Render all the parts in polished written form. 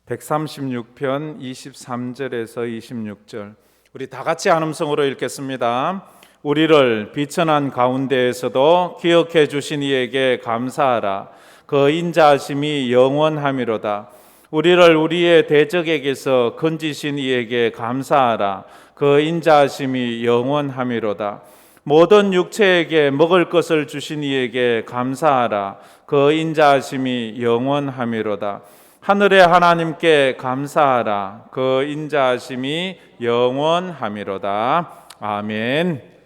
136편 23절에서 26절 우리 다 같이 한음성으로 읽겠습니다. 우리를 비천한 가운데에서도 기억해 주신 이에게 감사하라. 그 인자하심이 영원하미로다. 우리를 우리의 대적에게서 건지신 이에게 감사하라. 그 인자하심이 영원하미로다. 모든 육체에게 먹을 것을 주신 이에게 감사하라. 그 인자하심이 영원하미로다. 하늘의 하나님께 감사하라. 그 인자하심이 영원하미로다. 아멘.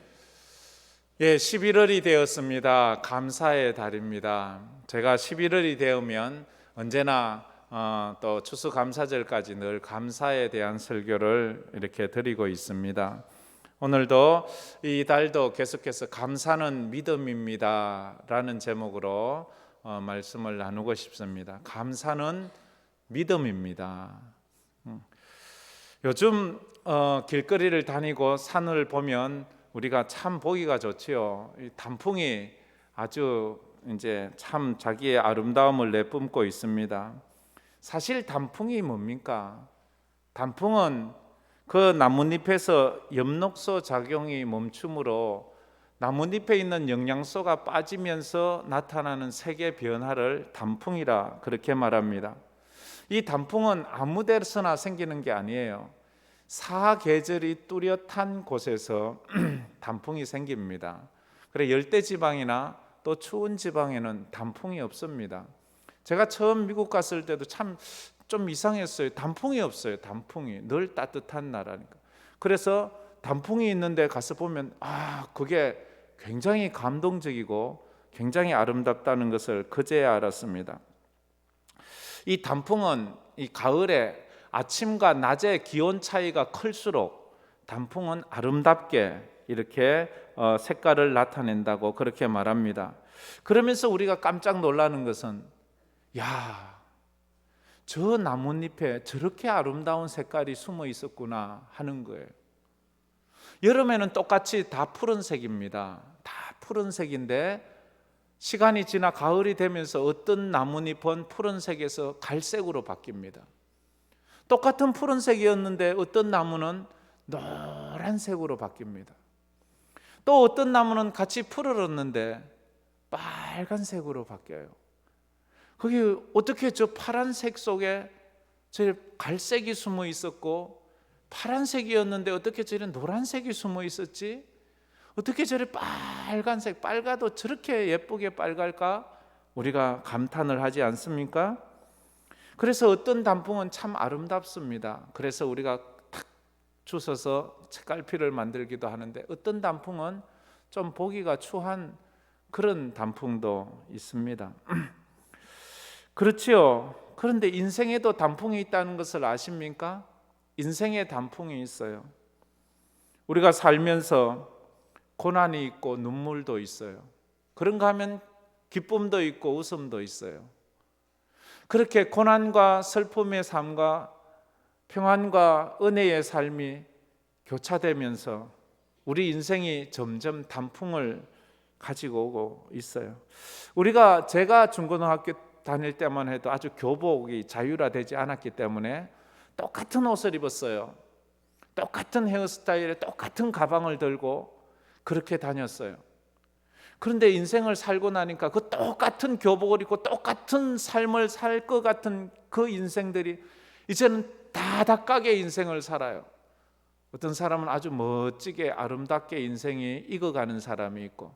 11월이 되었습니다. 감사의 달입니다. 제가 11월이 되면 언제나 또 추수감사절까지 늘 감사에 대한 설교를 이렇게 드리고 있습니다. 오늘도 이 달도 계속해서 감사는 믿음입니다 라는 제목으로 말씀을 나누고 싶습니다. 감사는 믿음입니다. 요즘 길거리를 다니고 산을 보면 우리가 참 보기가 좋지요. 이 단풍이 아주 이제 참 자기의 아름다움을 내뿜고 있습니다. 사실 단풍이 뭡니까? 단풍은 그 나뭇잎에서 엽록소 작용이 멈춤으로 나뭇잎에 있는 영양소가 빠지면서 나타나는 색의 변화를 단풍이라 그렇게 말합니다. 이 단풍은 아무 데서나 생기는 게 아니에요. 사계절이 뚜렷한 곳에서 단풍이 생깁니다. 그래 열대 지방이나 또 추운 지방에는 단풍이 없습니다. 제가 처음 미국 갔을 때도 참 좀 이상했어요. 단풍이 없어요. 단풍이 늘 따뜻한 나라니까. 그래서 단풍이 있는데 가서 보면 그게 굉장히 감동적이고 굉장히 아름답다는 것을 그제야 알았습니다. 이 단풍은 이 가을에 아침과 낮의 기온 차이가 클수록 단풍은 아름답게 이렇게 색깔을 나타낸다고 그렇게 말합니다. 그러면서 우리가 깜짝 놀라는 것은 저 나뭇잎에 저렇게 아름다운 색깔이 숨어 있었구나 하는 거예요. 여름에는 똑같이 다 푸른색입니다. 다 푸른색인데 시간이 지나 가을이 되면서 어떤 나뭇잎은 푸른색에서 갈색으로 바뀝니다. 똑같은 푸른색이었는데 어떤 나무는 노란색으로 바뀝니다. 또 어떤 나무는 같이 푸르렀는데 빨간색으로 바뀌어요. 그게 어떻게 저 파란색 속에 저 갈색이 숨어 있었고 파란색이었는데 어떻게 저런 노란색이 숨어 있었지? 어떻게 저래 빨간색, 빨가도 저렇게 예쁘게 빨갈까? 우리가 감탄을 하지 않습니까? 그래서 어떤 단풍은 참 아름답습니다. 그래서 우리가 탁 주워서 책갈피를 만들기도 하는데 어떤 단풍은 좀 보기가 추한 그런 단풍도 있습니다. 그렇지요. 그런데 인생에도 단풍이 있다는 것을 아십니까? 인생에 단풍이 있어요. 우리가 살면서 고난이 있고 눈물도 있어요. 그런가 하면 기쁨도 있고 웃음도 있어요. 그렇게 고난과 슬픔의 삶과 평안과 은혜의 삶이 교차되면서 우리 인생이 점점 단풍을 가지고 오고 있어요. 제가 중고등학교 다닐 때만 해도 아주 교복이 자율화되지 않았기 때문에 똑같은 옷을 입었어요. 똑같은 헤어스타일에 똑같은 가방을 들고 그렇게 다녔어요. 그런데 인생을 살고 나니까 그 똑같은 교복을 입고 똑같은 삶을 살 것 같은 그 인생들이 이제는 다각각의 인생을 살아요. 어떤 사람은 아주 멋지게 아름답게 인생이 익어가는 사람이 있고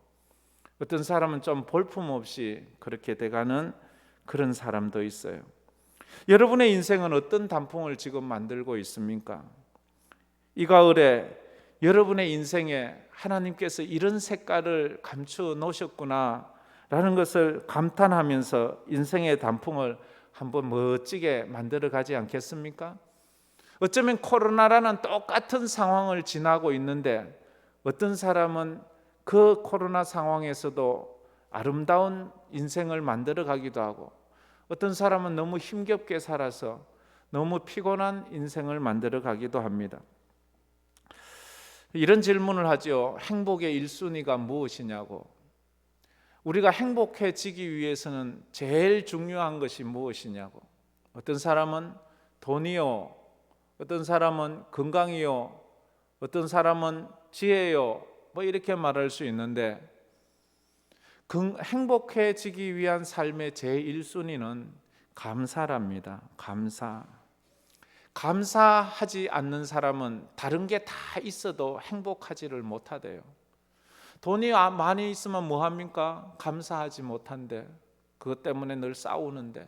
어떤 사람은 좀 볼품없이 그렇게 돼가는 그런 사람도 있어요. 여러분의 인생은 어떤 단풍을 지금 만들고 있습니까? 이 가을에 여러분의 인생에 하나님께서 이런 색깔을 감추어 놓으셨구나 라는 것을 감탄하면서 인생의 단풍을 한번 멋지게 만들어 가지 않겠습니까? 어쩌면 코로나라는 똑같은 상황을 지나고 있는데 어떤 사람은 그 코로나 상황에서도 아름다운 인생을 만들어 가기도 하고 어떤 사람은 너무 힘겹게 살아서 너무 피곤한 인생을 만들어 가기도 합니다. 이런 질문을 하죠. 행복의 1순위가 무엇이냐고. 우리가 행복해지기 위해서는 제일 중요한 것이 무엇이냐고. 어떤 사람은 돈이요, 어떤 사람은 건강이요, 어떤 사람은 지혜요, 뭐 이렇게 말할 수 있는데 행복해지기 위한 삶의 제1순위는 감사랍니다. 감사하지 않는 사람은 다른 게 다 있어도 행복하지를 못하대요. 돈이 많이 있으면 뭐합니까? 감사하지 못한대. 그것 때문에 늘 싸우는데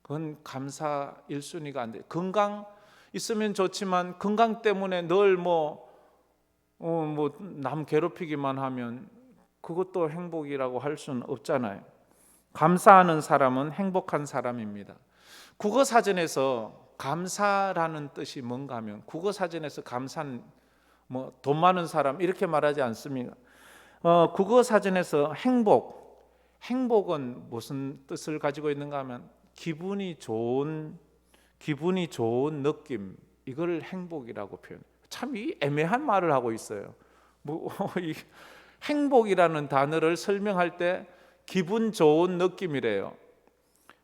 그건 감사 1순위가 안 돼요. 건강 있으면 좋지만 건강 때문에 늘 남 괴롭히기만 하면 그것도 행복이라고 할 수는 없잖아요. 감사하는 사람은 행복한 사람입니다. 국어사전에서 감사라는 뜻이 뭔가 하면 국어사전에서 감사는 돈 많은 사람 이렇게 말하지 않습니까? 국어사전에서 행복은 무슨 뜻을 가지고 있는가 하면 기분이 좋은 느낌, 이걸 행복이라고 표현해요. 참 이 애매한 말을 하고 있어요. 이 행복이라는 단어를 설명할 때 기분 좋은 느낌이래요.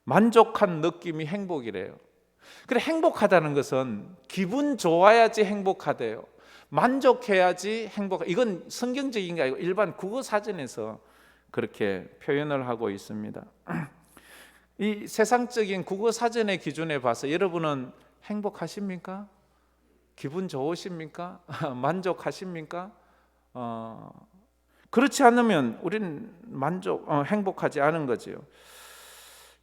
만족한 느낌이 행복이래요. 그래, 행복하다는 것은 기분 좋아야지 행복하대요. 만족해야지 행복. 이건 성경적인 게 아니고 일반 국어 사전에서 그렇게 표현을 하고 있습니다. 이 세상적인 국어 사전의 기준에 봐서 여러분은 행복하십니까? 기분 좋으십니까? 만족하십니까? 그렇지 않으면 우리는 행복하지 않은 거지요.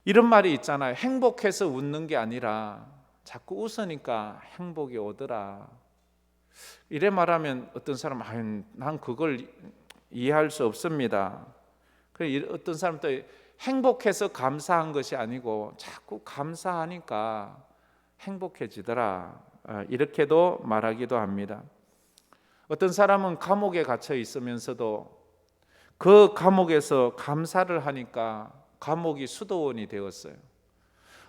이런 말이 있잖아요. 행복해서 웃는 게 아니라 자꾸 웃으니까 행복이 오더라. 이래 말하면 어떤 사람은 난 그걸 이해할 수 없습니다. 어떤 사람은 또 행복해서 감사한 것이 아니고 자꾸 감사하니까 행복해지더라. 이렇게도 말하기도 합니다. 어떤 사람은 감옥에 갇혀 있으면서도 그 감옥에서 감사를 하니까 감옥이 수도원이 되었어요.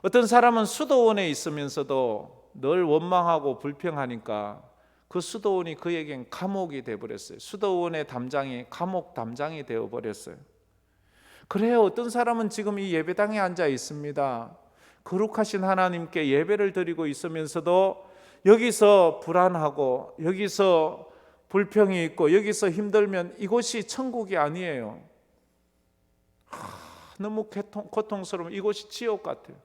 어떤 사람은 수도원에 있으면서도 늘 원망하고 불평하니까 그 수도원이 그에겐 감옥이 되어버렸어요. 수도원의 담장이 감옥 담장이 되어버렸어요. 그래요. 어떤 사람은 지금 이 예배당에 앉아 있습니다. 거룩하신 하나님께 예배를 드리고 있으면서도 여기서 불안하고 여기서 불평이 있고 여기서 힘들면 이곳이 천국이 아니에요. 너무 고통스러운 이곳이 지옥 같아요.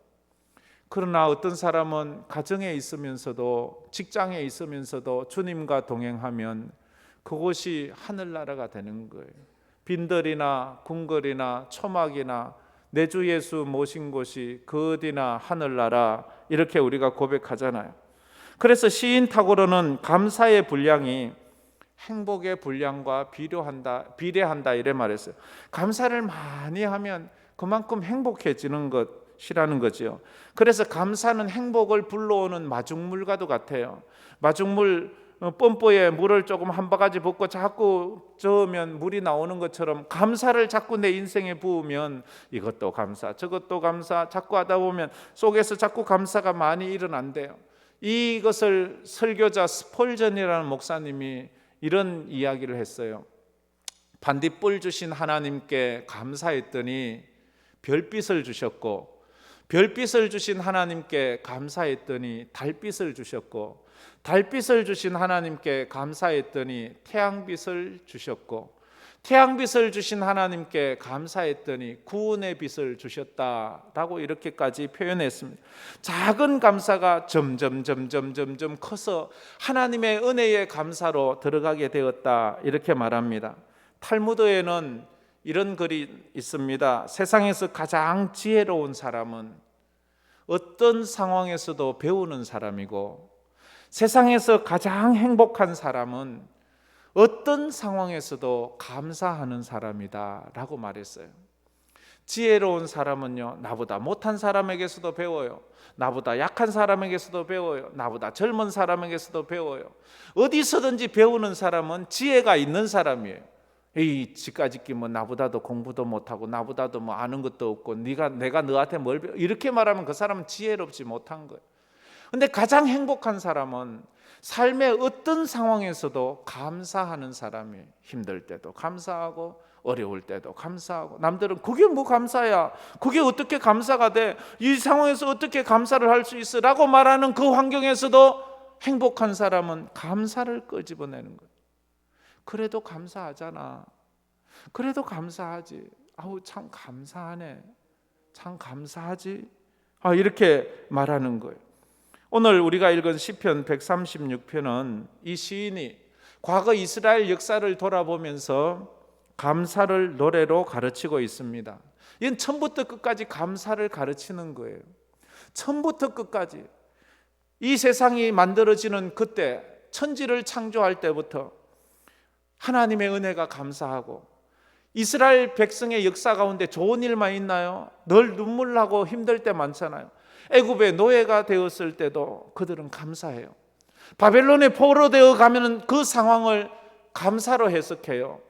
그러나 어떤 사람은 가정에 있으면서도 직장에 있으면서도 주님과 동행하면 그곳이 하늘나라가 되는 거예요. 빈들이나 궁궐이나 초막이나 내 주 예수 모신 곳이 그 어디나 하늘나라, 이렇게 우리가 고백하잖아요. 그래서 시인 탁월호는 감사의 분량이 행복의 분량과 비례한다 이래 말했어요. 감사를 많이 하면 그만큼 행복해지는 것이라는 거죠. 그래서 감사는 행복을 불러오는 마중물과도 같아요. 마중물 pompo에 물을 조금 한 바가지 붓고 자꾸 저으면 물이 나오는 것처럼 감사를 자꾸 내 인생에 부으면 이것도 감사 저것도 감사 자꾸 하다 보면 속에서 자꾸 감사가 많이 일어난대요. 이것을 설교자 스폴전이라는 목사님이 이런 이야기를 했어요. 반딧불 주신 하나님께 감사했더니 별빛을 주셨고, 별빛을 주신 하나님께 감사했더니 달빛을 주셨고, 달빛을 주신 하나님께 감사했더니 태양빛을 주셨고, 태양빛을 주신 하나님께 감사했더니 구원의 빛을 주셨다라고 이렇게까지 표현했습니다. 작은 감사가 점점 커서 하나님의 은혜의 감사로 들어가게 되었다 이렇게 말합니다. 탈무드에는 이런 글이 있습니다. 세상에서 가장 지혜로운 사람은 어떤 상황에서도 배우는 사람이고, 세상에서 가장 행복한 사람은 어떤 상황에서도 감사하는 사람이다 라고 말했어요. 지혜로운 사람은요, 나보다 못한 사람에게서도 배워요. 나보다 약한 사람에게서도 배워요. 나보다 젊은 사람에게서도 배워요. 어디서든지 배우는 사람은 지혜가 있는 사람이에요. 이 지까짓기 나보다도 공부도 못하고 나보다도 아는 것도 없고 내가 너한테 뭘 배워, 이렇게 말하면 그 사람은 지혜롭지 못한 거예요. 근데 가장 행복한 사람은 삶의 어떤 상황에서도 감사하는 사람이에요. 힘들 때도 감사하고 어려울 때도 감사하고. 남들은 그게 뭐 감사야, 그게 어떻게 감사가 돼, 이 상황에서 어떻게 감사를 할 수 있어 라고 말하는 그 환경에서도 행복한 사람은 감사를 끄집어내는 거예요. 그래도 감사하잖아, 그래도 감사하지, 아우 참 감사하네, 참 감사하지, 이렇게 말하는 거예요. 오늘 우리가 읽은 시편 136편은 이 시인이 과거 이스라엘 역사를 돌아보면서 감사를 노래로 가르치고 있습니다. 이건 처음부터 끝까지 감사를 가르치는 거예요. 처음부터 끝까지. 이 세상이 만들어지는 그때, 천지를 창조할 때부터 하나님의 은혜가 감사하고, 이스라엘 백성의 역사 가운데 좋은 일만 있나요? 늘 눈물 나고 힘들 때 많잖아요. 애굽의 노예가 되었을 때도 그들은 감사해요. 바벨론에 포로되어 가면 그 상황을 감사로 해석해요.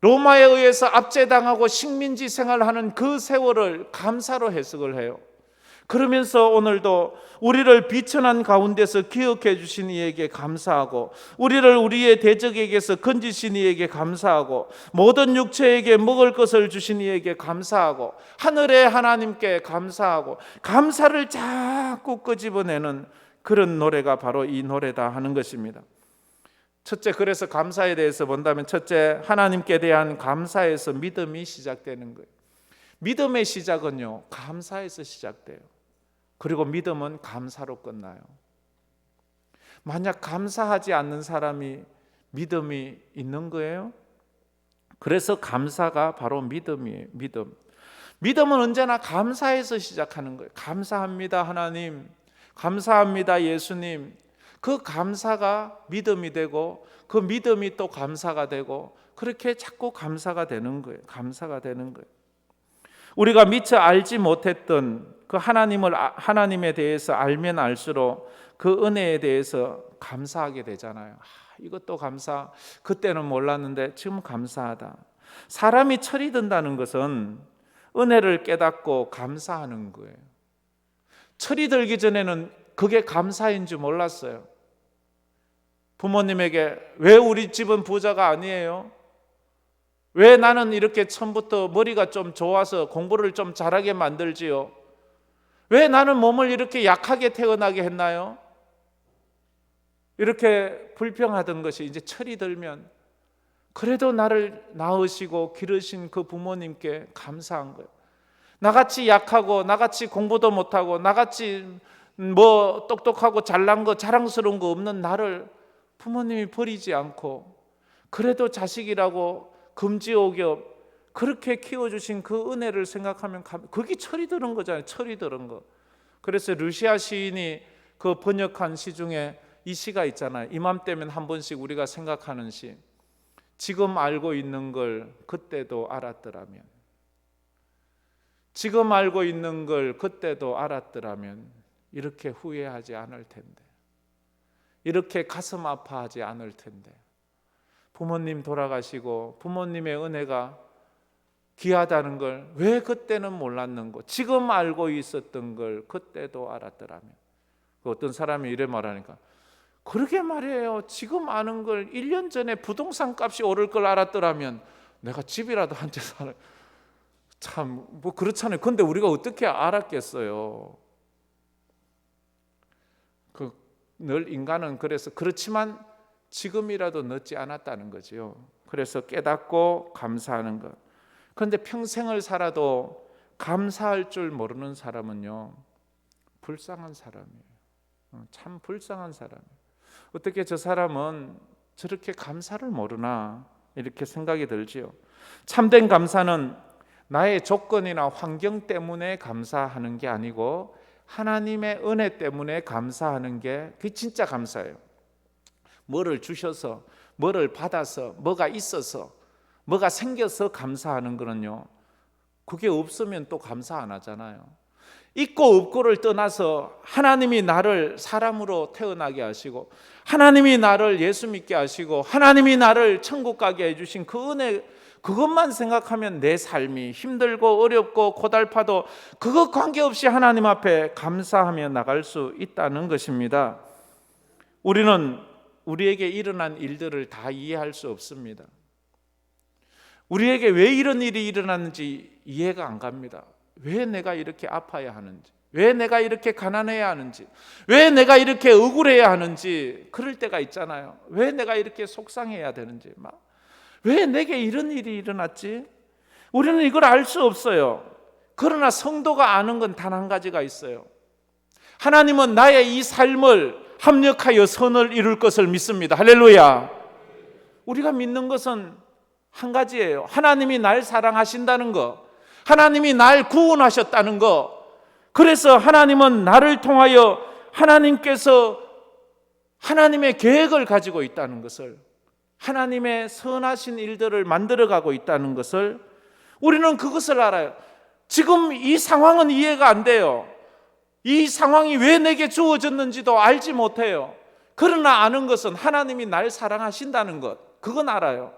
로마에 의해서 압제당하고 식민지 생활하는 그 세월을 감사로 해석을 해요. 그러면서 오늘도 우리를 비천한 가운데서 기억해 주신 이에게 감사하고, 우리를 우리의 대적에게서 건지신 이에게 감사하고, 모든 육체에게 먹을 것을 주신 이에게 감사하고, 하늘의 하나님께 감사하고, 감사를 자꾸 끄집어내는 그런 노래가 바로 이 노래다 하는 것입니다. 첫째, 그래서 감사에 대해서 본다면, 첫째, 하나님께 대한 감사에서 믿음이 시작되는 거예요. 믿음의 시작은요, 감사에서 시작돼요. 그리고 믿음은 감사로 끝나요. 만약 감사하지 않는 사람이 믿음이 있는 거예요? 그래서 감사가 바로 믿음이에요. 믿음은 언제나 감사에서 시작하는 거예요. 감사합니다 하나님, 감사합니다 예수님. 그 감사가 믿음이 되고, 그 믿음이 또 감사가 되고, 그렇게 자꾸 감사가 되는 거예요. 감사가 되는 거예요. 우리가 미처 알지 못했던 그 하나님에 대해서 알면 알수록 그 은혜에 대해서 감사하게 되잖아요. 이것도 감사, 그때는 몰랐는데 지금 감사하다. 사람이 철이 든다는 것은 은혜를 깨닫고 감사하는 거예요. 철이 들기 전에는 그게 감사인 줄 몰랐어요. 부모님에게 왜 우리 집은 부자가 아니에요? 왜 나는 이렇게 처음부터 머리가 좀 좋아서 공부를 좀 잘하게 만들지요? 왜 나는 몸을 이렇게 약하게 태어나게 했나요? 이렇게 불평하던 것이 이제 철이 들면 그래도 나를 낳으시고 기르신 그 부모님께 감사한 거예요. 나같이 약하고, 나같이 공부도 못하고, 나같이 뭐 똑똑하고 잘난 거, 자랑스러운 거 없는 나를 부모님이 버리지 않고 그래도 자식이라고 금지옥엽 그렇게 키워주신 그 은혜를 생각하면 그게 철이 드는 거잖아요. 철이 드는 거. 그래서 루시아 시인이 그 번역한 시 중에 이 시가 있잖아요. 이맘때면 한 번씩 우리가 생각하는 시. 지금 알고 있는 걸 그때도 알았더라면, 지금 알고 있는 걸 그때도 알았더라면 이렇게 후회하지 않을 텐데, 이렇게 가슴 아파하지 않을 텐데. 부모님 돌아가시고 부모님의 은혜가 귀하다는 걸 왜 그때는 몰랐는고, 지금 알고 있었던 걸 그때도 알았더라면. 어떤 사람이 이래 말하니까, 그러게 말이에요. 지금 아는 걸 1년 전에 부동산 값이 오를 걸 알았더라면 내가 집이라도 한 채 사는, 참 뭐 그렇잖아요. 근데 우리가 어떻게 알았겠어요? 늘 인간은 그래서 그렇지만 지금이라도 늦지 않았다는 거죠. 그래서 깨닫고 감사하는 것. 그런데 평생을 살아도 감사할 줄 모르는 사람은요, 불쌍한 사람이에요. 참 불쌍한 사람이에요. 어떻게 저 사람은 저렇게 감사를 모르나 이렇게 생각이 들지요. 참된 감사는 나의 조건이나 환경 때문에 감사하는 게 아니고 하나님의 은혜 때문에 감사하는 게 그게 진짜 감사예요. 뭐를 주셔서, 뭐를 받아서, 뭐가 있어서, 뭐가 생겨서 감사하는 거는요, 그게 없으면 또 감사 안 하잖아요. 있고 없고를 떠나서 하나님이 나를 사람으로 태어나게 하시고, 하나님이 나를 예수 믿게 하시고, 하나님이 나를 천국 가게 해주신 그 은혜, 그것만 생각하면 내 삶이 힘들고 어렵고 고달파도 그것 관계없이 하나님 앞에 감사하며 나갈 수 있다는 것입니다. 우리는 우리에게 일어난 일들을 다 이해할 수 없습니다. 우리에게 왜 이런 일이 일어났는지 이해가 안 갑니다. 왜 내가 이렇게 아파야 하는지, 왜 내가 이렇게 가난해야 하는지, 왜 내가 이렇게 억울해야 하는지, 그럴 때가 있잖아요. 왜 내가 이렇게 속상해야 되는지, 왜 내게 이런 일이 일어났지? 우리는 이걸 알 수 없어요. 그러나 성도가 아는 건 단 한 가지가 있어요. 하나님은 나의 이 삶을 합력하여 선을 이룰 것을 믿습니다. 할렐루야. 우리가 믿는 것은 한 가지예요. 하나님이 날 사랑하신다는 것, 하나님이 날 구원하셨다는 것, 그래서 하나님은 나를 통하여 하나님께서 하나님의 계획을 가지고 있다는 것을, 하나님의 선하신 일들을 만들어가고 있다는 것을 우리는 그것을 알아요. 지금 이 상황은 이해가 안 돼요. 이 상황이 왜 내게 주어졌는지도 알지 못해요. 그러나 아는 것은 하나님이 날 사랑하신다는 것, 그건 알아요.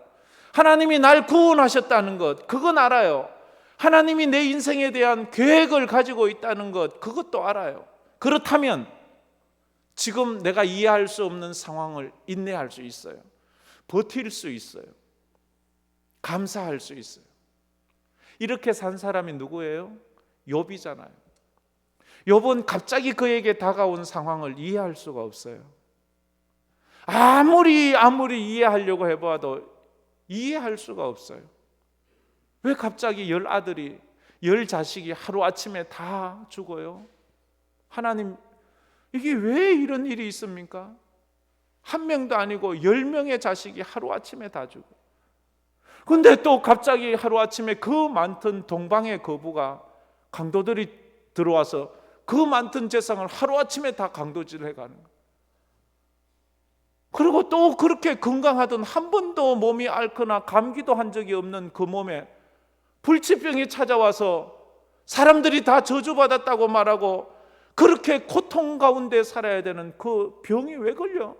하나님이 날 구원하셨다는 것, 그건 알아요. 하나님이 내 인생에 대한 계획을 가지고 있다는 것, 그것도 알아요. 그렇다면 지금 내가 이해할 수 없는 상황을 인내할 수 있어요. 버틸 수 있어요. 감사할 수 있어요. 이렇게 산 사람이 누구예요? 욥이잖아요. 욥은 갑자기 그에게 다가온 상황을 이해할 수가 없어요. 아무리 이해하려고 해봐도 이해할 수가 없어요. 왜 갑자기 10아들이 10자식이 하루아침에 다 죽어요? 하나님, 이게 왜 이런 일이 있습니까? 한 명도 아니고 10명의 자식이 하루아침에 다 죽어요. 근데 또 갑자기 하루아침에 그 많던 동방의 거부가, 강도들이 들어와서 그 많던 재상을 하루아침에 다 강도질 해가는 거예요. 그리고 또 그렇게 건강하던, 한 번도 몸이 앓거나 감기도 한 적이 없는 그 몸에 불치병이 찾아와서 사람들이 다 저주받았다고 말하고 그렇게 고통 가운데 살아야 되는 그 병이 왜 걸려?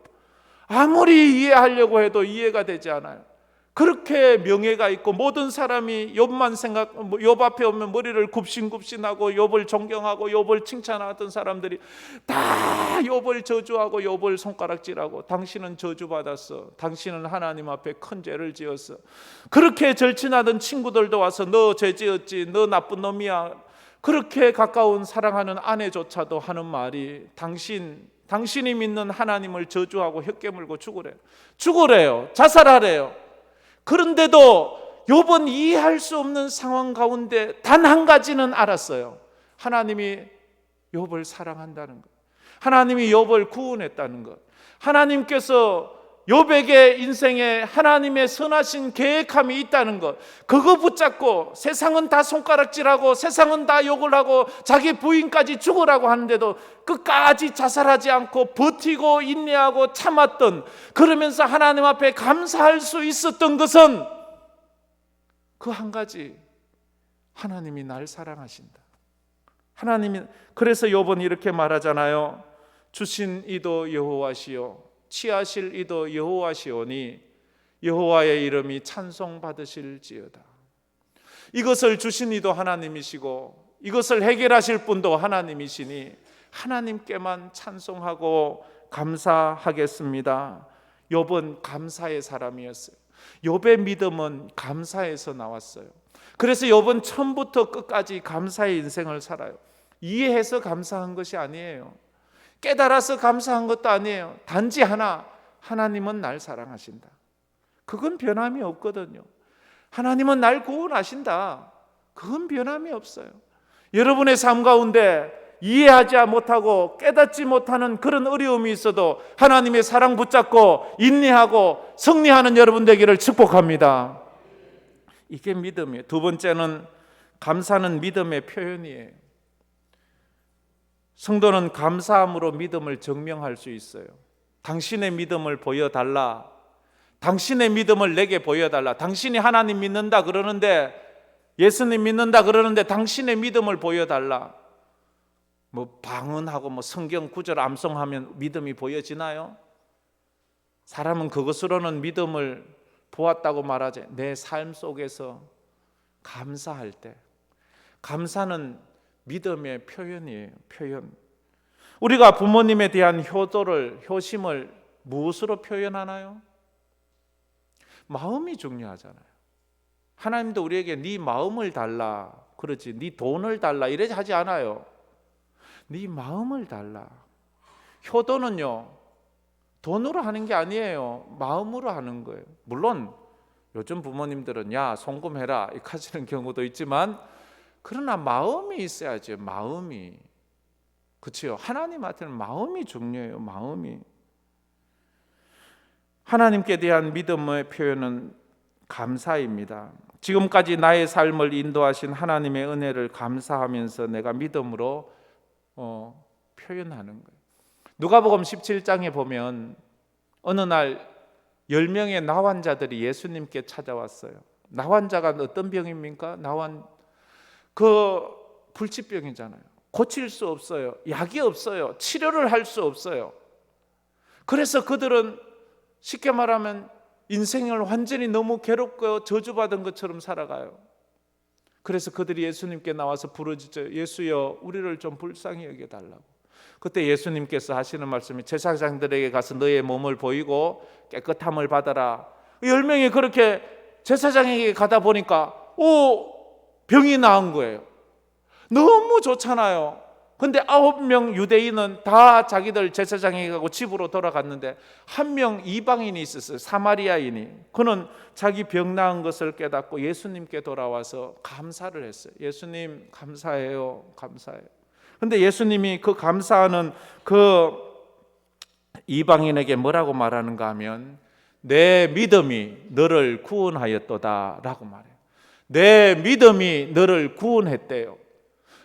아무리 이해하려고 해도 이해가 되지 않아요. 그렇게 명예가 있고 모든 사람이 욥 앞에 오면 머리를 굽신굽신하고 욥을 존경하고 욥을 칭찬하던 사람들이 다 욥을 저주하고 욥을 손가락질하고, 당신은 저주받았어, 당신은 하나님 앞에 큰 죄를 지었어. 그렇게 절친하던 친구들도 와서 너 죄 지었지, 너 나쁜 놈이야. 그렇게 가까운 사랑하는 아내조차도 하는 말이 당신이 믿는 하나님을 저주하고 혀 깨물고 죽으래요. 자살하래요. 그런데도 욥은 이해할 수 없는 상황 가운데 단 한 가지는 알았어요. 하나님이 욥을 사랑한다는 것, 하나님이 욥을 구원했다는 것, 하나님께서 욥에게 인생에 하나님의 선하신 계획함이 있다는 것, 그거 붙잡고 세상은 다 손가락질하고 세상은 다 욕을 하고 자기 부인까지 죽으라고 하는데도 끝까지 자살하지 않고 버티고 인내하고 참았던, 그러면서 하나님 앞에 감사할 수 있었던 것은 그 한 가지, 하나님이 날 사랑하신다. 하나님이, 그래서 욥은 이렇게 말하잖아요. 주신 이도 여호와시요 취하실 이도 여호와시오니 여호와의 이름이 찬송받으실지어다. 이것을 주신 이도 하나님이시고 이것을 해결하실 분도 하나님이시니 하나님께만 찬송하고 감사하겠습니다. 욥은 감사의 사람이었어요. 욥의 믿음은 감사에서 나왔어요. 그래서 욥은 처음부터 끝까지 감사의 인생을 살아요. 이해해서 감사한 것이 아니에요. 깨달아서 감사한 것도 아니에요. 단지 하나, 하나님은 날 사랑하신다. 그건 변함이 없거든요. 하나님은 날 구원하신다. 그건 변함이 없어요. 여러분의 삶 가운데 이해하지 못하고 깨닫지 못하는 그런 어려움이 있어도 하나님의 사랑 붙잡고 인내하고 승리하는 여러분 되기를 축복합니다. 이게 믿음이에요. 두 번째는 감사는 믿음의 표현이에요. 성도는 감사함으로 믿음을 증명할 수 있어요. 당신의 믿음을 보여달라. 당신의 믿음을 내게 보여달라. 당신이 하나님 믿는다 그러는데, 예수님 믿는다 그러는데 당신의 믿음을 보여달라. 방언하고 성경 구절 암송하면 믿음이 보여지나요? 사람은 그것으로는 믿음을 보았다고 말하지. 내 삶 속에서 감사할 때, 감사는 믿음의 표현이에요. 표현. 우리가 부모님에 대한 하나님도 우리에게 네 마음을 달라 그러지, 네 돈을 달라 이러지 하지 않아요. 네 마음을 달라. 효도는요 돈으로 하는 게 아니에요. 마음으로 하는 거예요. 물론 요즘 부모님들은 야 송금해라 이렇게 하시는 경우도 있지만, 그러나 마음이 있어야죠. 마음이. 그렇죠. 하나님한테는 마음이 중요해요. 마음이. 하나님께 대한 믿음의 표현은 감사입니다. 지금까지 나의 삶을 인도하신 하나님의 은혜를 감사하면서 내가 믿음으로 표현하는 거예요. 누가복음 17장에 보면 어느 날 10명의 나환자들이 예수님께 찾아왔어요. 나환자가 어떤 병입니까? 그 불치병이잖아요. 고칠 수 없어요. 약이 없어요. 치료를 할 수 없어요. 그래서 그들은 쉽게 말하면 인생을 완전히 너무 괴롭고 저주받은 것처럼 살아가요. 그래서 그들이 예수님께 나와서 부르짖어요. 예수여, 우리를 좀 불쌍히 여겨달라고. 그때 예수님께서 하시는 말씀이 제사장들에게 가서 너의 몸을 보이고 깨끗함을 받아라. 10명이 그렇게 제사장에게 가다 보니까 병이 나은 거예요. 너무 좋잖아요. 근데 9명 유대인은 다 자기들 제사장에게 가고 집으로 돌아갔는데 한 명 이방인이 있었어요. 사마리아인이. 그는 자기 병 나은 것을 깨닫고 예수님께 돌아와서 감사를 했어요. 예수님 감사해요. 감사해요. 근데 예수님이 그 감사하는 그 이방인에게 뭐라고 말하는가 하면 내 믿음이 너를 구원하였도다 라고 말해요. 내 믿음이 너를 구원했대요.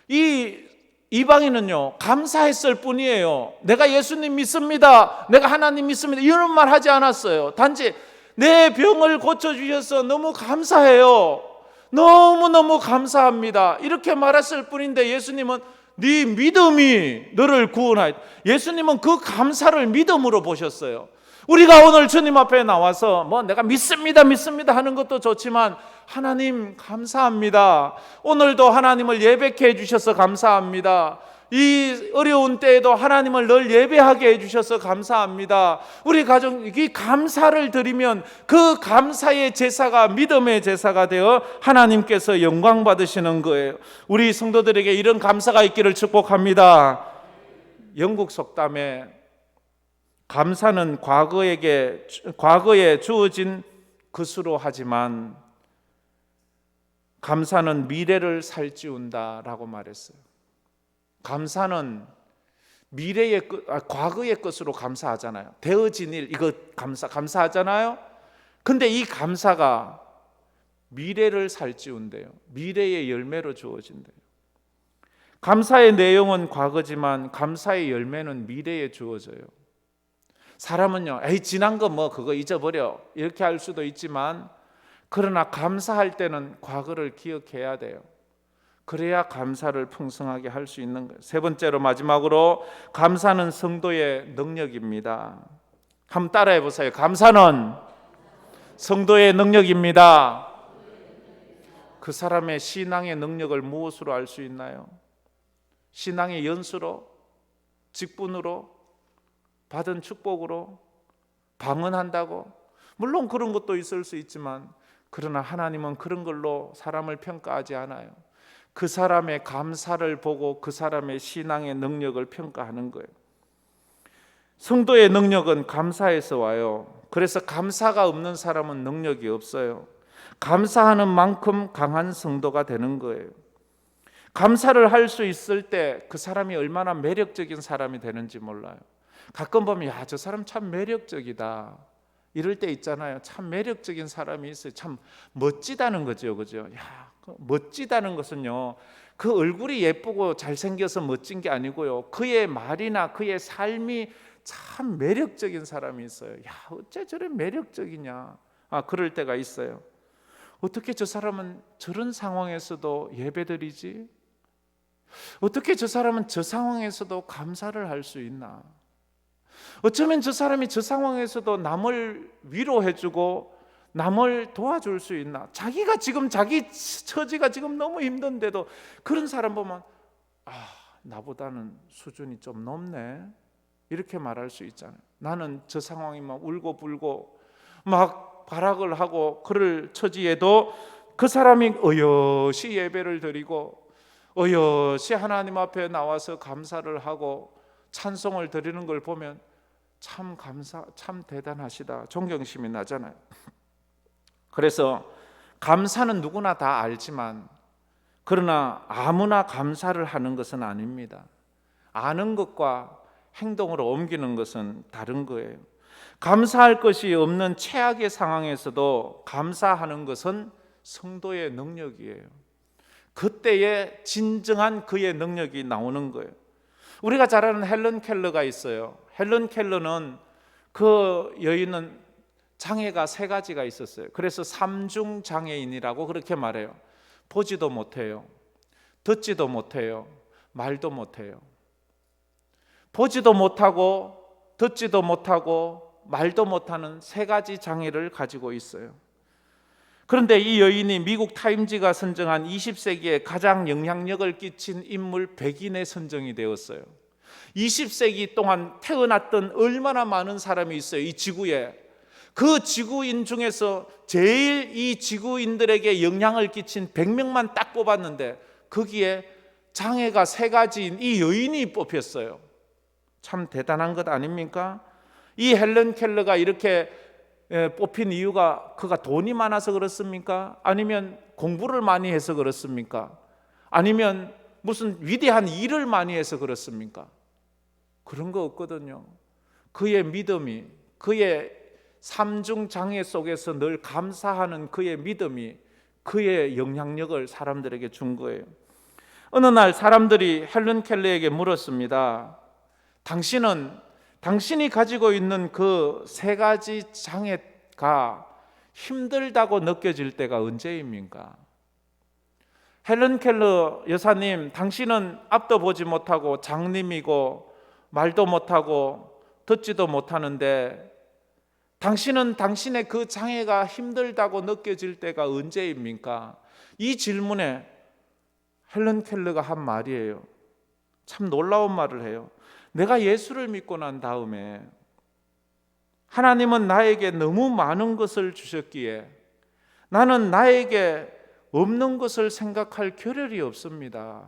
이 이방인은요 감사했을 뿐이에요. 내가 예수님 믿습니다, 내가 하나님 믿습니다 이런 말 하지 않았어요. 단지 내 병을 고쳐주셔서 너무 감사해요, 너무너무 감사합니다 이렇게 말했을 뿐인데 예수님은 네 믿음이 너를 구원하였다. 예수님은 그 감사를 믿음으로 보셨어요. 우리가 오늘 주님 앞에 나와서 내가 믿습니다 하는 것도 좋지만 하나님 감사합니다. 오늘도 하나님을 예배케 해주셔서 감사합니다. 이 어려운 때에도 하나님을 늘 예배하게 해주셔서 감사합니다. 우리 가정이 감사를 드리면 그 감사의 제사가 믿음의 제사가 되어 하나님께서 영광 받으시는 거예요. 우리 성도들에게 이런 감사가 있기를 축복합니다. 영국 속담에 감사는 과거에 주어진 것으로 하지만 감사는 미래를 살찌운다라고 말했어요. 감사는 과거의 것으로 감사하잖아요. 되어진 일 이거 감사하잖아요. 근데 이 감사가 미래를 살찌운대요. 미래의 열매로 주어진대요. 감사의 내용은 과거지만 감사의 열매는 미래에 주어져요. 사람은요, 지난 거 그거 잊어버려 이렇게 할 수도 있지만, 그러나 감사할 때는 과거를 기억해야 돼요. 그래야 감사를 풍성하게 할 수 있는 거예요. 세 번째로 마지막으로 감사는 성도의 능력입니다. 한번 따라해 보세요. 감사는 성도의 능력입니다. 그 사람의 신앙의 능력을 무엇으로 알 수 있나요? 신앙의 연수로, 직분으로, 받은 축복으로, 방언한다고? 물론 그런 것도 있을 수 있지만, 그러나 하나님은 그런 걸로 사람을 평가하지 않아요. 그 사람의 감사를 보고 그 사람의 신앙의 능력을 평가하는 거예요. 성도의 능력은 감사에서 와요. 그래서 감사가 없는 사람은 능력이 없어요. 감사하는 만큼 강한 성도가 되는 거예요. 감사를 할 수 있을 때 그 사람이 얼마나 매력적인 사람이 되는지 몰라요. 가끔 보면 저 사람 참 매력적이다 이럴 때 있잖아요. 참 매력적인 사람이 있어요. 참 멋지다는 거죠. 그죠? 멋지다는 것은요, 그 얼굴이 예쁘고 잘생겨서 멋진 게 아니고요, 그의 말이나 그의 삶이 참 매력적인 사람이 있어요. 어째 저래 매력적이냐, 그럴 때가 있어요. 어떻게 저 사람은 저런 상황에서도 예배드리지? 어떻게 저 사람은 저 상황에서도 감사를 할 수 있나? 어쩌면 저 사람이 저 상황에서도 남을 위로해주고 남을 도와줄 수 있나? 자기가 지금 자기 처지가 지금 너무 힘든데도 그런 사람 보면 나보다는 수준이 좀 높네 이렇게 말할 수 있잖아요. 나는 저 상황이 막 울고 불고 막 발악을 하고 그럴 처지에도 그 사람이 어여시 예배를 드리고 어여시 하나님 앞에 나와서 감사를 하고 찬송을 드리는 걸 보면 참 대단하시다, 존경심이 나잖아요. 그래서 감사는 누구나 다 알지만, 그러나 아무나 감사를 하는 것은 아닙니다. 아는 것과 행동으로 옮기는 것은 다른 거예요. 감사할 것이 없는 최악의 상황에서도 감사하는 것은 성도의 능력이에요. 그때에 진정한 그의 능력이 나오는 거예요. 우리가 잘 아는 헬런 켈러가 있어요. 헬런 켈러는 그 여인은 장애가 3가지가 있었어요. 그래서 3중 장애인이라고 그렇게 말해요. 보지도 못해요, 듣지도 못해요, 말도 못해요. 보지도 못하고 듣지도 못하고 말도 못하는 3가지 장애를 가지고 있어요. 그런데 이 여인이 미국 타임지가 선정한 20세기에 가장 영향력을 끼친 인물 100인에 선정이 되었어요. 20세기 동안 태어났던 얼마나 많은 사람이 있어요, 이 지구에. 그 지구인 중에서 제일 이 지구인들에게 영향을 끼친 100명만 딱 뽑았는데 거기에 장애가 3가지인 이 여인이 뽑혔어요. 참 대단한 것 아닙니까? 이 헬런 켈러가 이렇게 뽑힌 이유가 그가 돈이 많아서 그렇습니까? 아니면 공부를 많이 해서 그렇습니까? 아니면 무슨 위대한 일을 많이 해서 그렇습니까? 그런 거 없거든요. 그의 믿음이, 그의 3중 장애 속에서 늘 감사하는 그의 믿음이 그의 영향력을 사람들에게 준 거예요. 어느 날 사람들이 헬런 켈러에게 물었습니다. 당신이 가지고 있는 그 3가지 장애가 힘들다고 느껴질 때가 언제입니까? 헬런 켈러 여사님, 당신은 앞도 보지 못하고 장님이고 말도 못하고 듣지도 못하는데 당신은 당신의 그 장애가 힘들다고 느껴질 때가 언제입니까? 이 질문에 헬런 켈러가 한 말이에요. 참 놀라운 말을 해요. 내가 예수를 믿고 난 다음에 하나님은 나에게 너무 많은 것을 주셨기에 나는 나에게 없는 것을 생각할 겨를이 없습니다.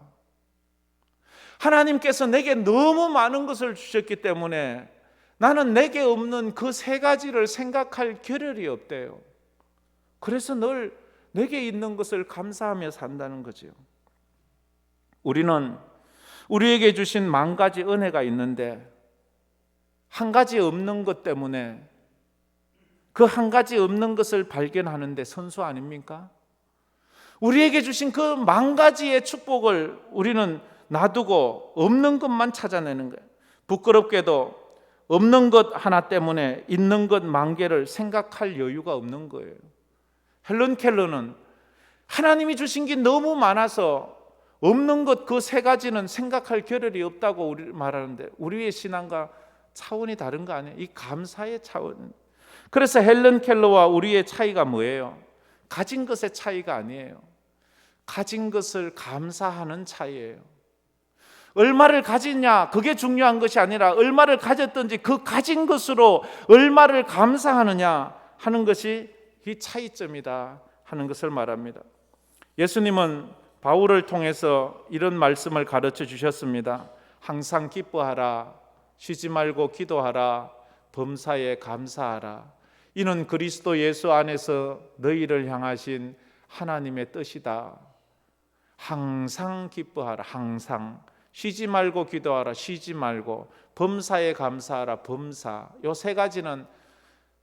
하나님께서 내게 너무 많은 것을 주셨기 때문에 나는 내게 없는 그 3가지를 생각할 겨를이 없대요. 그래서 늘 내게 있는 것을 감사하며 산다는 거죠. 우리는 우리에게 주신 10,000가지 은혜가 있는데 한 가지 없는 것 때문에 그 한 가지 없는 것을 발견하는데 선수 아닙니까? 우리에게 주신 그 10,000가지의 축복을 우리는 놔두고 없는 것만 찾아내는 거예요. 부끄럽게도 없는 것 하나 때문에 있는 것 10,000개를 생각할 여유가 없는 거예요. 헬런 켈러는 하나님이 주신 게 너무 많아서 없는 것 그 3가지는 생각할 겨를이 없다고 우리 말하는데 우리의 신앙과 차원이 다른 거 아니에요? 이 감사의 차원. 그래서 헬런 켈러와 우리의 차이가 뭐예요? 가진 것의 차이가 아니에요. 가진 것을 감사하는 차이예요. 얼마를 가지냐 그게 중요한 것이 아니라 얼마를 가졌든지 그 가진 것으로 얼마를 감사하느냐 하는 것이 이 차이점이다 하는 것을 말합니다. 예수님은 바울을 통해서 이런 말씀을 가르쳐 주셨습니다. 항상 기뻐하라, 쉬지 말고 기도하라, 범사에 감사하라. 이는 그리스도 예수 안에서 너희를 향하신 하나님의 뜻이다. 항상 기뻐하라, 항상. 쉬지 말고 기도하라, 쉬지 말고. 범사에 감사하라, 범사. 요 3가지는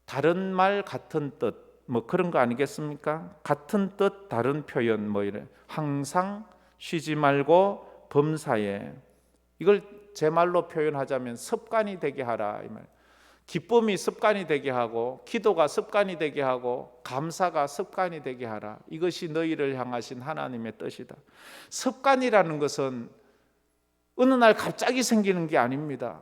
다른 말 같은 뜻, 뭐 그런 거 아니겠습니까? 같은 뜻 다른 표현 뭐 이래. 항상 쉬지 말고 범사에. 이걸 제 말로 표현하자면 습관이 되게 하라 이 말. 기쁨이 습관이 되게 하고 기도가 습관이 되게 하고 감사가 습관이 되게 하라. 이것이 너희를 향하신 하나님의 뜻이다. 습관이라는 것은 어느 날 갑자기 생기는 게 아닙니다.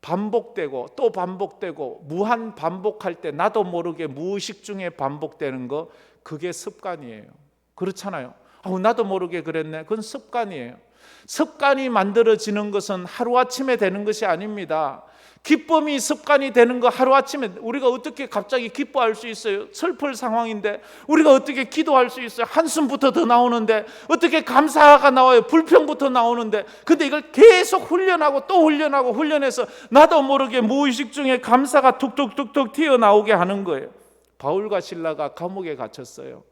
반복되고 또 반복되고 무한 반복할 때 나도 모르게 무의식 중에 반복되는 거, 그게 습관이에요. 그렇잖아요. 나도 모르게 그랬네. 그건 습관이에요. 습관이 만들어지는 것은 하루아침에 되는 것이 아닙니다. 기쁨이 습관이 되는 거 하루아침에 우리가 어떻게 갑자기 기뻐할 수 있어요? 슬플 상황인데 우리가 어떻게 기도할 수 있어요? 한숨부터 더 나오는데 어떻게 감사가 나와요? 불평부터 나오는데 근데 이걸 계속 훈련하고 또 훈련하고 훈련해서 나도 모르게 무의식 중에 감사가 툭툭툭툭 튀어나오게 하는 거예요. 바울과 실라가 감옥에 갇혔어요.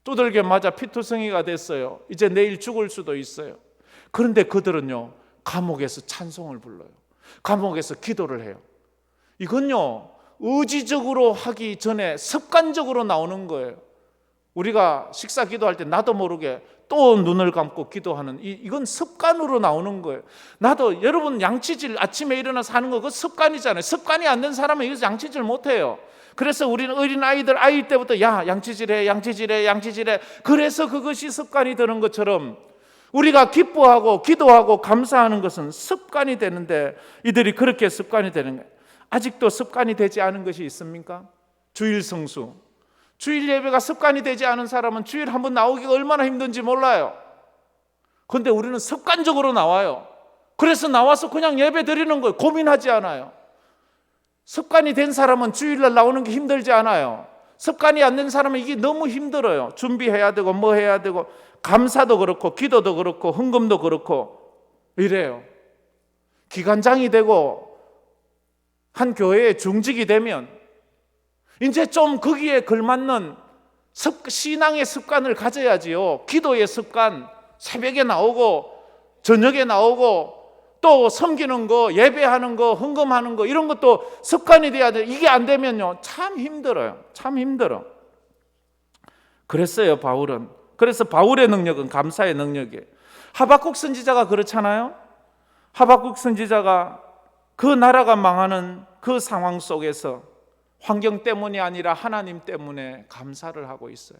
두들겨 맞아 피투성이가 됐어요. 이제 내일 죽을 수도 있어요. 그런데 그들은요 감옥에서 찬송을 불러요. 감옥에서 기도를 해요. 이건요 의지적으로 하기 전에 습관적으로 나오는 거예요. 우리가 식사 기도할 때 나도 모르게 또 눈을 감고 기도하는 이건 습관으로 나오는 거예요. 나도 여러분 양치질 아침에 일어나서 하는 거 그거 습관이잖아요. 습관이 안 된 사람은 이거 양치질 못해요. 그래서 우리는 어린 아이들 아이 때부터 야 양치질해 양치질해 양치질해 그래서 그것이 습관이 되는 것처럼 우리가 기뻐하고 기도하고 감사하는 것은 습관이 되는데 이들이 그렇게 습관이 되는 거예요. 아직도 습관이 되지 않은 것이 있습니까? 주일 성수, 주일 예배가 습관이 되지 않은 사람은 주일 한번 나오기가 얼마나 힘든지 몰라요. 그런데 우리는 습관적으로 나와요. 그래서 나와서 그냥 예배 드리는 거예요. 고민하지 않아요. 습관이 된 사람은 주일날 나오는 게 힘들지 않아요. 습관이 안 된 사람은 이게 너무 힘들어요. 준비해야 되고 뭐 해야 되고 감사도 그렇고 기도도 그렇고 헌금도 그렇고 이래요. 기관장이 되고 한 교회의 중직이 되면 이제 좀 거기에 걸맞는 신앙의 습관을 가져야지요. 기도의 습관, 새벽에 나오고 저녁에 나오고 또 섬기는 거, 예배하는 거, 헌금하는 거 이런 것도 습관이 돼야 돼요. 이게 안 되면요 참 힘들어요. 참 힘들어. 그랬어요 바울은. 그래서 바울의 능력은 감사의 능력이에요. 하박국 선지자가 그렇잖아요. 하박국 선지자가 그 나라가 망하는 그 상황 속에서 환경 때문이 아니라 하나님 때문에 감사를 하고 있어요.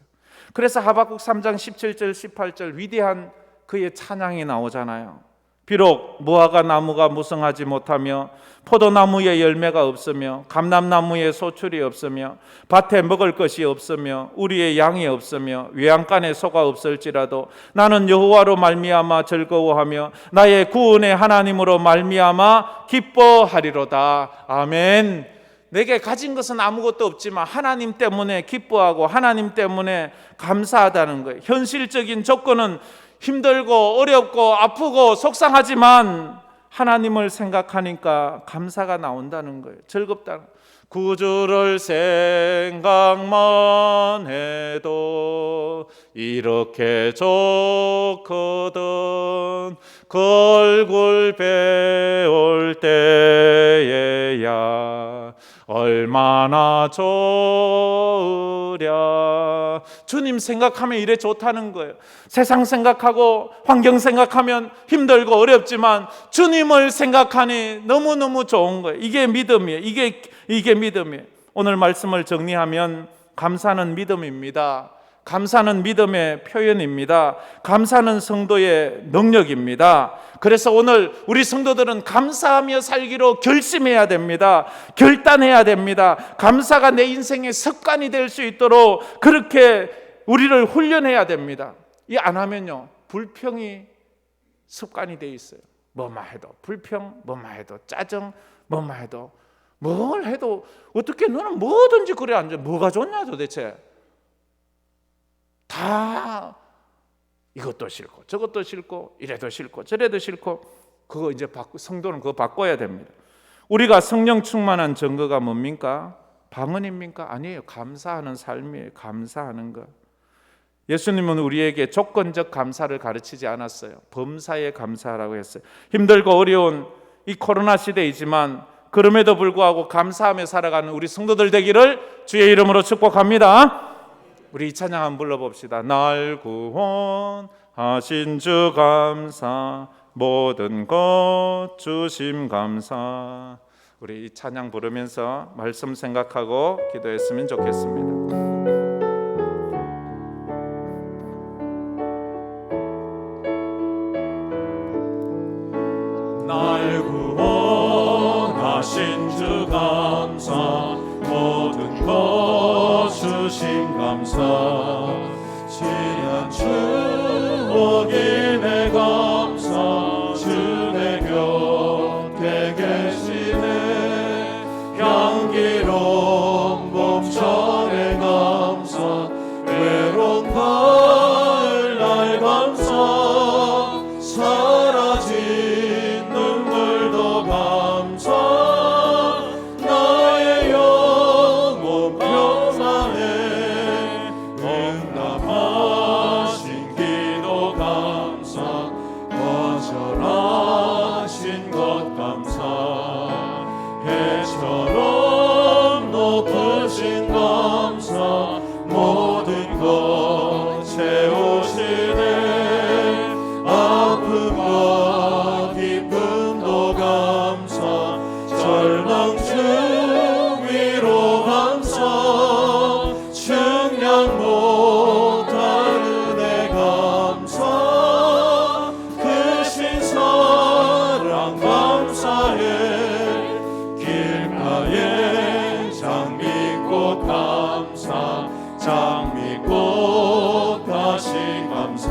그래서 하박국 3장 17절 18절 위대한 그의 찬양이 나오잖아요. 비록 무화과 나무가 무성하지 못하며 포도나무에 열매가 없으며 감람나무에 소출이 없으며 밭에 먹을 것이 없으며 우리의 양이 없으며 외양간에 소가 없을지라도 나는 여호와로 말미암아 즐거워하며 나의 구원의 하나님으로 말미암아 기뻐하리로다. 아멘. 내게 가진 것은 아무것도 없지만 하나님 때문에 기뻐하고 하나님 때문에 감사하다는 거예요. 현실적인 조건은 힘들고 어렵고 아프고 속상하지만 하나님을 생각하니까 감사가 나온다는 거예요. 즐겁다는 거예요. 구주를 생각만 해도 이렇게 좋거든 그 얼굴 배울 때에야 얼마나 좋으랴. 주님 생각하면 이래 좋다는 거예요. 세상 생각하고 환경 생각하면 힘들고 어렵지만 주님을 생각하니 너무너무 좋은 거예요. 이게 믿음이에요. 이게 믿음이에요. 오늘 말씀을 정리하면 감사는 믿음입니다. 감사는 믿음의 표현입니다. 감사는 성도의 능력입니다. 그래서 오늘 우리 성도들은 감사하며 살기로 결심해야 됩니다. 결단해야 됩니다. 감사가 내 인생의 습관이 될 수 있도록 그렇게 우리를 훈련해야 됩니다. 이 안 하면요 불평이 습관이 돼 있어요. 뭐만 해도 불평, 뭐만 해도 짜증, 뭐만 해도 뭘 해도 어떻게 너는 뭐든지 그래 앉아. 뭐가 좋냐 도대체. 다 이것도 싫고 저것도 싫고 이래도 싫고 저래도 싫고 그거 이제 성도는 그거 바꿔야 됩니다. 우리가 성령 충만한 증거가 뭡니까? 방언입니까? 아니에요. 감사하는 삶이에요. 감사하는 것. 예수님은 우리에게 조건적 감사를 가르치지 않았어요. 범사에 감사하라고 했어요. 힘들고 어려운 이 코로나 시대이지만 그럼에도 불구하고 감사하며 살아가는 우리 성도들 되기를 주의 이름으로 축복합니다. 우리 이 찬양 한번 불러봅시다. 날 구원하신 주 감사 모든 것 주심 감사. 우리 이 찬양 부르면서 말씀 생각하고 기도했으면 좋겠습니다. 날 구원하신 주 감사 모든 것 주신 감사 지난 추억이 내가 감사해 길가에 장미꽃 감사 장미꽃 다시 감사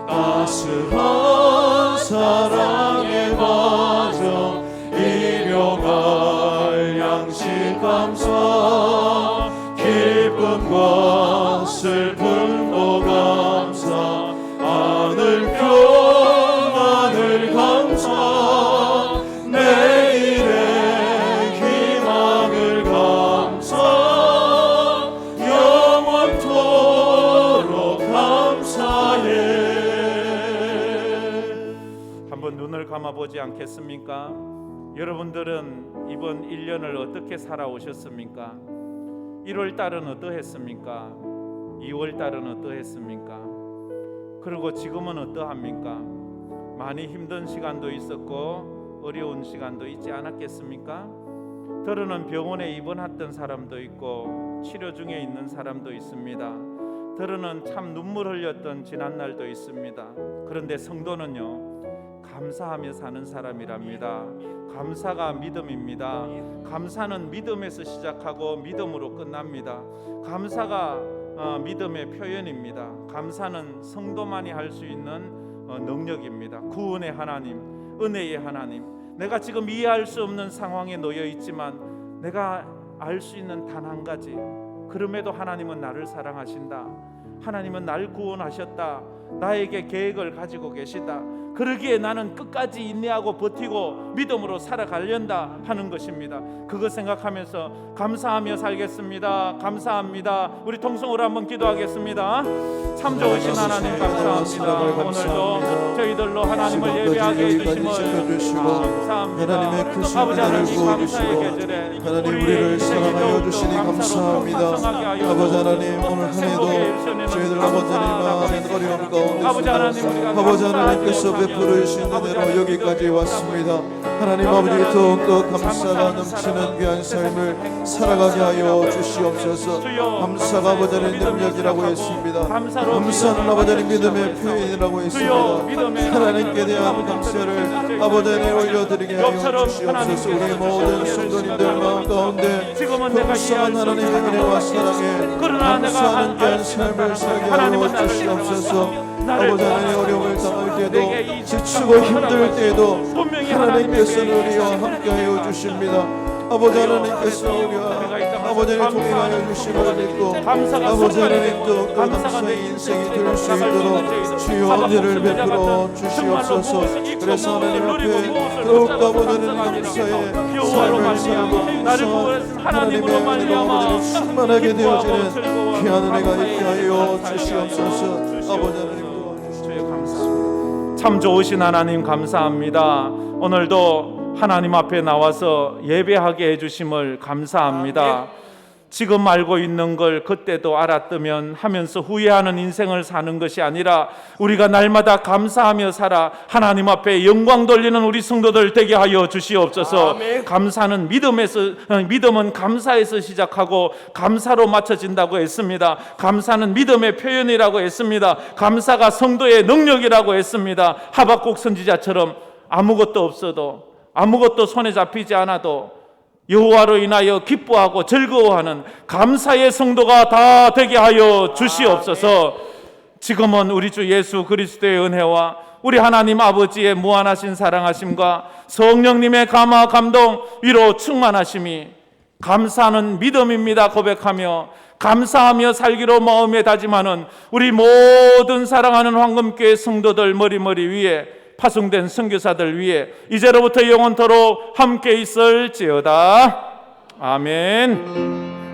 따스한 사랑에 빠져 일용할 양식 감사 기쁨과 슬픔도 감사 하늘 평안을 감사 내일의 희망을 감사 영원토록 감사해. 한번 눈을 감아보지 않겠습니까? 여러분들은 이번 1년을 어떻게 살아오셨습니까? 1월 달은 어떠했습니까? 2월 달은 어떠했습니까? 그리고 지금은 어떠합니까? 많이 힘든 시간도 있었고 어려운 시간도 있지 않았겠습니까? 더러는 병원에 입원했던 사람도 있고 치료 중에 있는 사람도 있습니다. 더러는 참 눈물 흘렸던 지난날도 있습니다. 그런데 성도는요, 감사하며 사는 사람이랍니다. 감사가 믿음입니다. 감사는 믿음에서 시작하고 믿음으로 끝납니다. 감사가 믿음의 표현입니다. 감사는 성도만이 할 수 있는 능력입니다. 구원의 하나님, 은혜의 하나님, 내가 지금 이해할 수 없는 상황에 놓여 있지만 내가 알 수 있는 단 한 가지, 그럼에도 하나님은 나를 사랑하신다. 하나님은 날 구원하셨다. 나에게 계획을 가지고 계시다. 그러기에 나는 끝까지 인내하고 버티고 믿음으로 살아가련다 하는 것입니다. 그거 생각하면서 감사하며 살겠습니다. 감사합니다. 우리 통성으로 한번 기도하겠습니다. 참 좋으신 하나님 감사합니다. 오늘도 저희들로 하나님을 예배하게 해주심을 감사합니다. 하나님의 크신 아버지 은혜를 하나님 감사의 부어주시고 계절에 하나님 우리를 사랑하여 주시니 감사합니다. 아버지 하나님 오늘 한 해도 저희들 아버지 하나님 많은 어려움 가운데 살아서 아버지 하나님께서 베풀으신 은혜로 여기까지 왔습니다. 하나님 아버지 더욱더 감사가 넘치는 귀한 삶을 살아가게 하여 주시옵소서. 감사가 아버지 하나님 능력이라고 했습니다. 감사는 아버지 하나님 믿음의 표현이라고 했습니다. 하나님께 대한 감사를 아버지 하나님 올려드리게 하여 주시옵소서. 우리 모든 성도님들 마음 가운데 풍성한 하나님의 은혜와 사랑에 감사하는 귀한 삶을 살게 하여 주시옵소서. 아버지 하나님 어려움을 당할 때도 지치고 힘들 때도 하나님께서는 우리와 함께하여 주십니다. 아버지 하나님께서 우리와 아버지 하나님 동행하여 주심을 믿고 아버지 하나님도 감사의 인생이 될 수 있도록 주여 은혜를 베풀어 주시옵소서. 그래서 하나님 앞에 더욱 아버지는 감사의 삶을 살고 풍성한 하나님의 은혜가 충만하게 되어지는 귀한 은혜가 있게 하여 주시옵소서. 아버지 하나님 참 좋으신 하나님 감사합니다. 오늘도 하나님 앞에 나와서 예배하게 해주심을 감사합니다. 지금 알고 있는 걸 그때도 알았다면 하면서 후회하는 인생을 사는 것이 아니라 우리가 날마다 감사하며 살아 하나님 앞에 영광 돌리는 우리 성도들 되게 하여 주시옵소서. 감사는 믿음은 감사에서 시작하고 감사로 맞춰진다고 했습니다. 감사는 믿음의 표현이라고 했습니다. 감사가 성도의 능력이라고 했습니다. 하박국 선지자처럼 아무것도 없어도, 아무것도 손에 잡히지 않아도 여호와로 인하여 기뻐하고 즐거워하는 감사의 성도가 다 되게 하여 주시옵소서. 지금은 우리 주 예수 그리스도의 은혜와 우리 하나님 아버지의 무한하신 사랑하심과 성령님의 감화 감동 위로 충만하심이 감사는 믿음입니다 고백하며 감사하며 살기로 마음에 다짐하는 우리 모든 사랑하는 황금교회 성도들 머리 위에 파송된 선교사들 위해 이제로부터 영원토록 함께 있을지어다. 아멘.